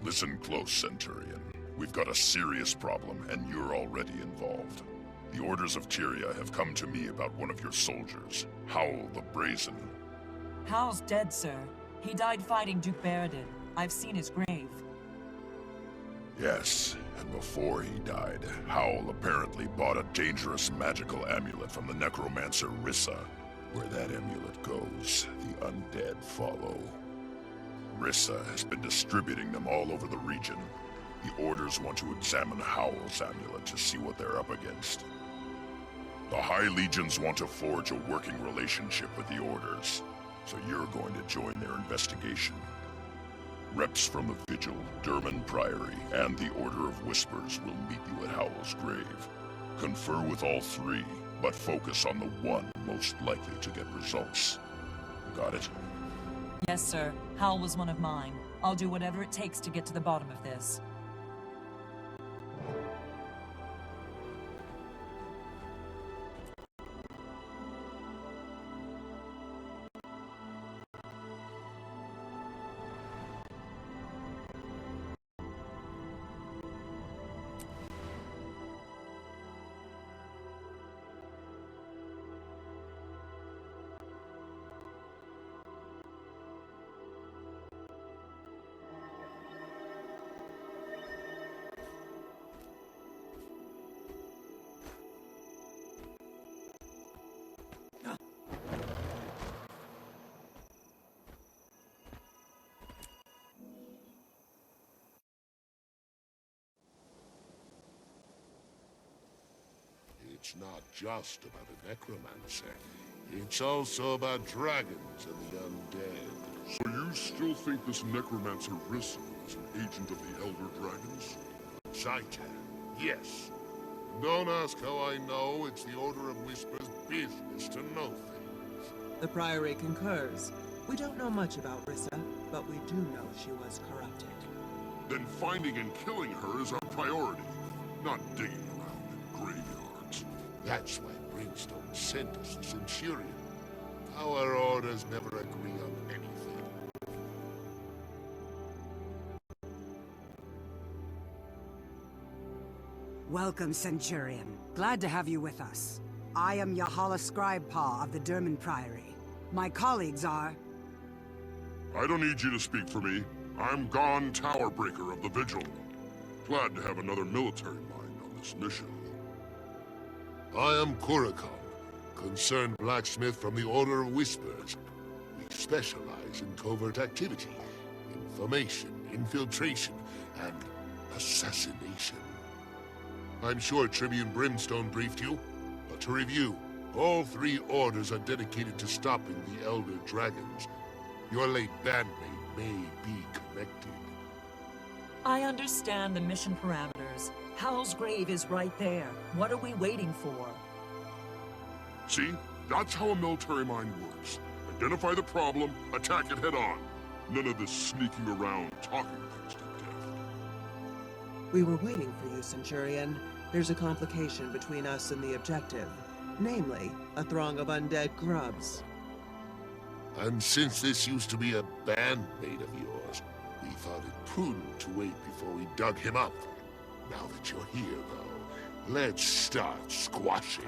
Listen close, Centurion. We've got a serious problem, and you're already involved. The Orders of Tyria have come to me about one of your soldiers, Howl the Brazen. Howl's dead, sir. He died fighting Duke Baradin. I've seen his grave. Yes, and before he died, Howl apparently bought a dangerous magical amulet from the necromancer Rissa. Where that amulet goes, the undead follow. Rissa has been distributing them all over the region. The Orders want to examine Howl's amulet to see what they're up against. The High Legions want to forge a working relationship with the Orders, so you're going to join their investigation. Reps from the Vigil, Durman Priory, and the Order of Whispers will meet you at Howl's grave. Confer with all three, but focus on the one most likely to get results. Got it? Yes, sir. Howl was one of mine. I'll do whatever it takes to get to the bottom of this. It's not just about a necromancer. It's also about dragons and the undead. So you still think this necromancer Rissa is an agent of the Elder Dragons? Saita, yes. Don't ask how I know. It's the Order of Whispers' business to know things. The Priory concurs. We don't know much about Rissa, but we do know she was corrupted. Then finding and killing her is our priority, not digging around in graveyards. That's why Brimstone sent us a Centurion. Our orders never agree on anything. Welcome, Centurion. Glad to have you with us. I am Yahala Scribepaw of the Durman Priory. My colleagues are... I don't need you to speak for me. I'm Gon Towerbreaker of the Vigil. Glad to have another military mind on this mission. I am Kurakon, concerned blacksmith from the Order of Whispers. We specialize in covert activity, information, infiltration, and assassination. I'm sure Tribune Brimstone briefed you, but to review, all three orders are dedicated to stopping the Elder Dragons. Your late bandmate may be connected. I understand the mission parameters. Howl's grave is right there. What are we waiting for? See? That's how a military mind works. Identify the problem, attack it head on. None of this sneaking around, talking things to death. We were waiting for you, Centurion. There's a complication between us and the objective. Namely, a throng of undead grubs. And since this used to be a bandmate of yours, we thought it prudent to wait before we dug him up. Now that you're here, though, let's start squashing.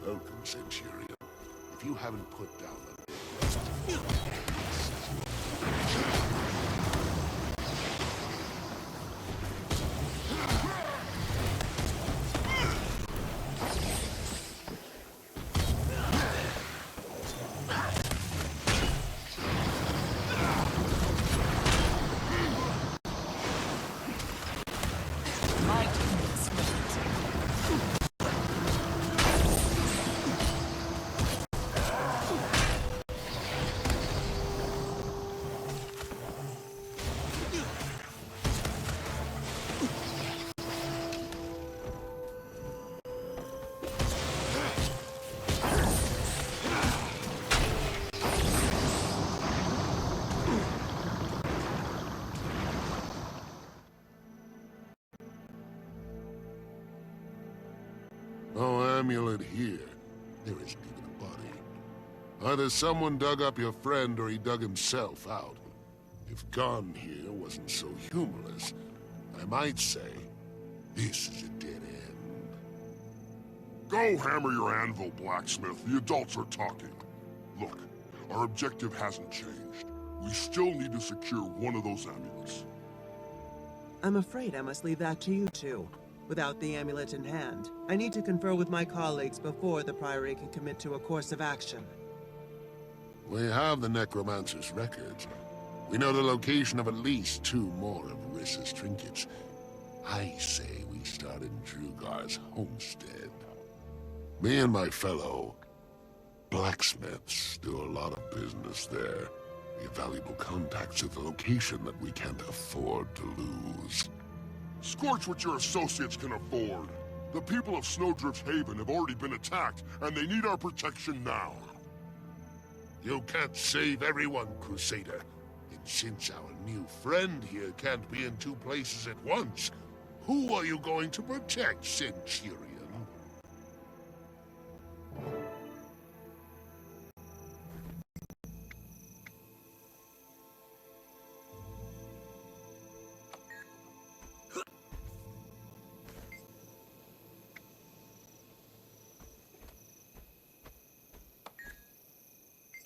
Welcome, Centurion. If you haven't put down the... amulet here, there isn't even a body. Either someone dug up your friend or he dug himself out. If Gon here wasn't so humorless, I might say, this is a dead end. Go hammer your anvil, blacksmith. The adults are talking. Look, our objective hasn't changed. We still need to secure one of those amulets. I'm afraid I must leave that to you two. Without the amulet in hand, I need to confer with my colleagues before the Priory can commit to a course of action. We have the Necromancer's records. We know the location of at least 2 more of Rissa's trinkets. I say we start in Drugar's homestead. Me and my fellow blacksmiths do a lot of business there. We have valuable contacts at the location that we can't afford to lose. Scorch what your associates can afford. The people of Snowdrift Haven have already been attacked, and they need our protection now. You can't save everyone, Crusader. And since our new friend here can't be in 2 places at once, who are you going to protect, Centurion?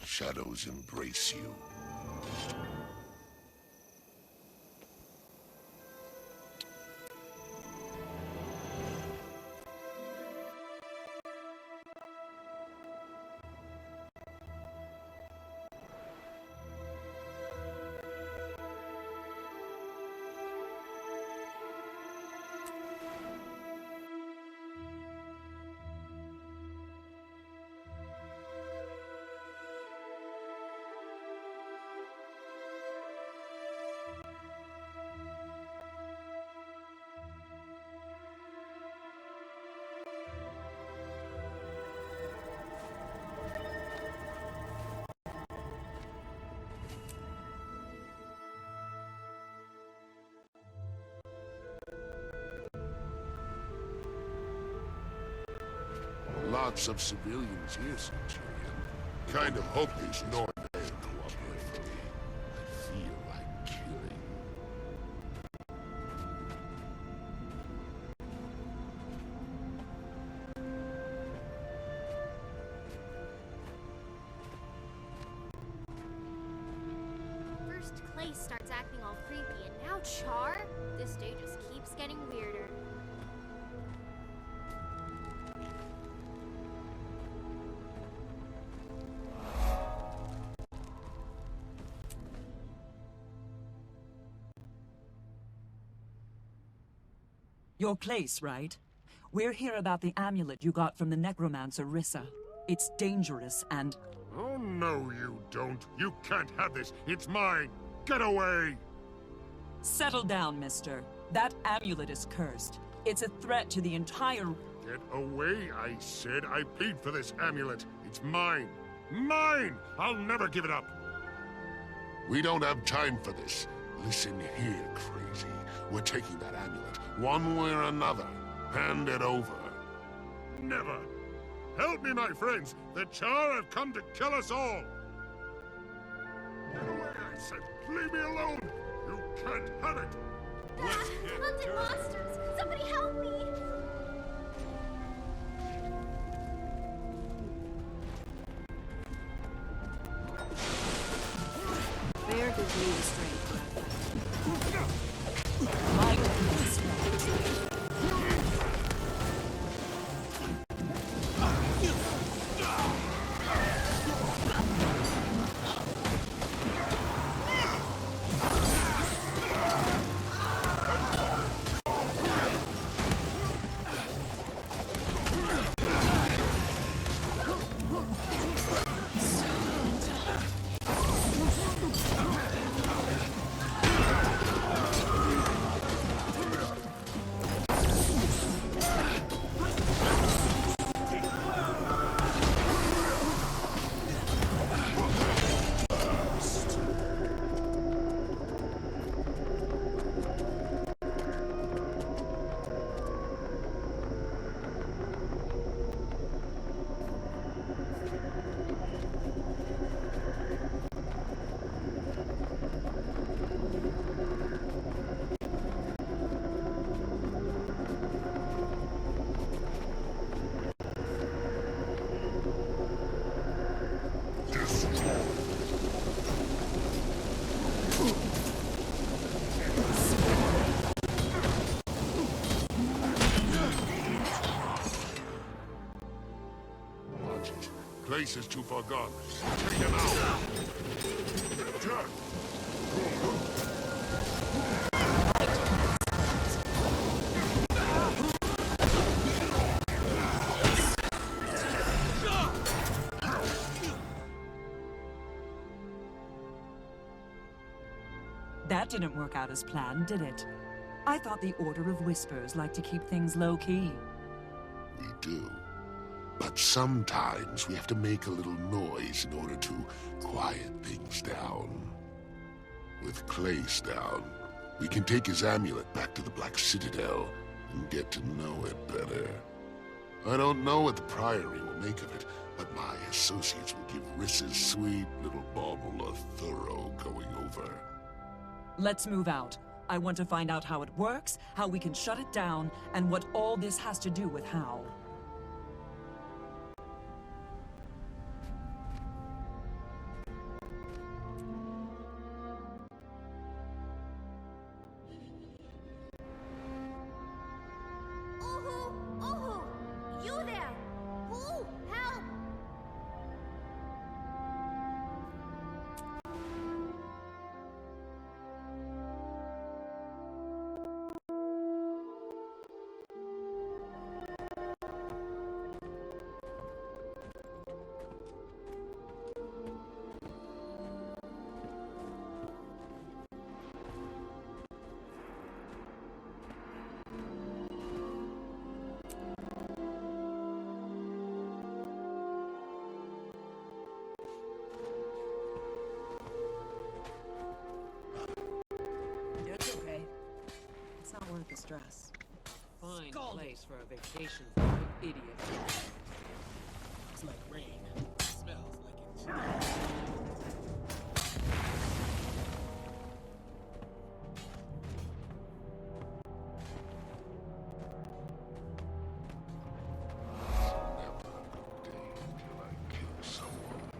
Shadows embrace you. Lots of civilians here, Centurion. Kind of hope these North men cooperate for me. I feel like killing. First Clay starts acting all creepy, and now Char? This day just keeps getting weirder. Your place, right? We're here about the amulet you got from the necromancer Rissa. It's dangerous and... Oh, no, you don't. You can't have this. It's mine. Get away! Settle down, mister. That amulet is cursed. It's a threat to the entire... Get away, I said. I paid for this amulet. It's mine. Mine! I'll never give it up. We don't have time for this. Listen here, crazy. We're taking that amulet, one way or another. Hand it over. Never. Help me, my friends. The Char have come to kill us all. Get away, I said. Leave me alone. You can't have it. Hunted monsters! Somebody help me! Bear gives me the strength. My goodness, place is too far gone. Take him out! Jack! That didn't work out as planned, did it? I thought the Order of Whispers liked to keep things low-key. We do. But sometimes we have to make a little noise in order to quiet things down. With Clace down, we can take his amulet back to the Black Citadel and get to know it better. I don't know what the Priory will make of it, but my associates will give Rissa's sweet little bauble a thorough going over. Let's move out. I want to find out how it works, how we can shut it down, and what all this has to do with Hal. Ooh-hoo! Ooh-hoo! You there! Ooh! Help! It's okay. It's not worth the stress. Fine place for a vacation for an idiot. It's like rain. Smells like it.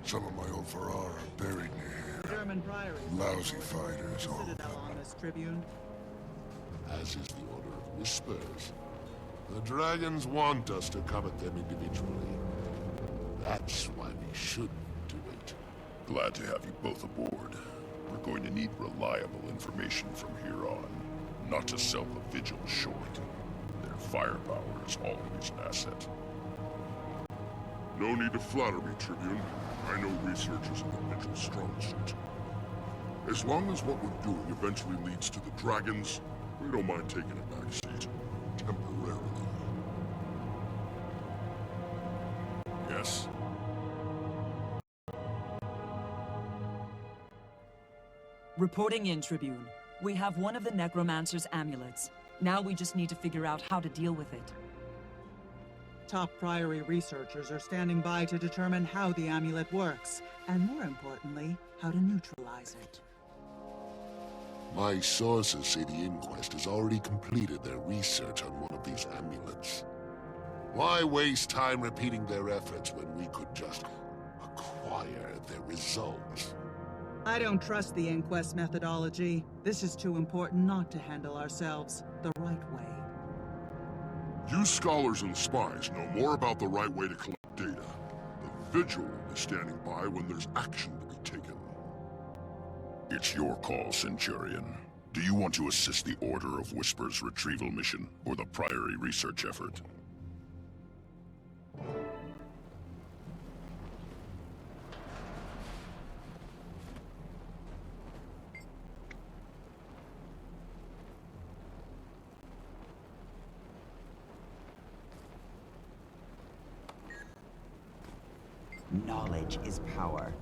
Some of my old Ferrara are buried near The here. German Priory. Lousy fighters, all of Citadel them. on this Tribune. As is the Order of Whispers. The dragons want us to come at them individually. That's why we shouldn't do it. Glad to have you both aboard. We're going to need reliable information from here on. Not to sell the Vigil short. Their firepower is always an asset. No need to flatter me, Tribune. I know research isn't the Vigil's strong suit. As long as what we're doing eventually leads to the dragons, we don't mind taking a back seat. Temporarily. Yes? Reporting in, Tribune. We have one of the Necromancer's amulets. Now we just need to figure out how to deal with it. Top Priory researchers are standing by to determine how the amulet works, and more importantly, how to neutralize it. My sources say the Inquest has already completed their research on one of these amulets. Why waste time repeating their efforts when we could just acquire their results? I don't trust the Inquest methodology. This is too important not to handle ourselves the right way. You scholars and spies know more about the right way to collect data. The Vigil is standing by when there's action to be taken. It's your call, Centurion. Do you want to assist the Order of Whispers retrieval mission, or the Priory research effort? Knowledge is power.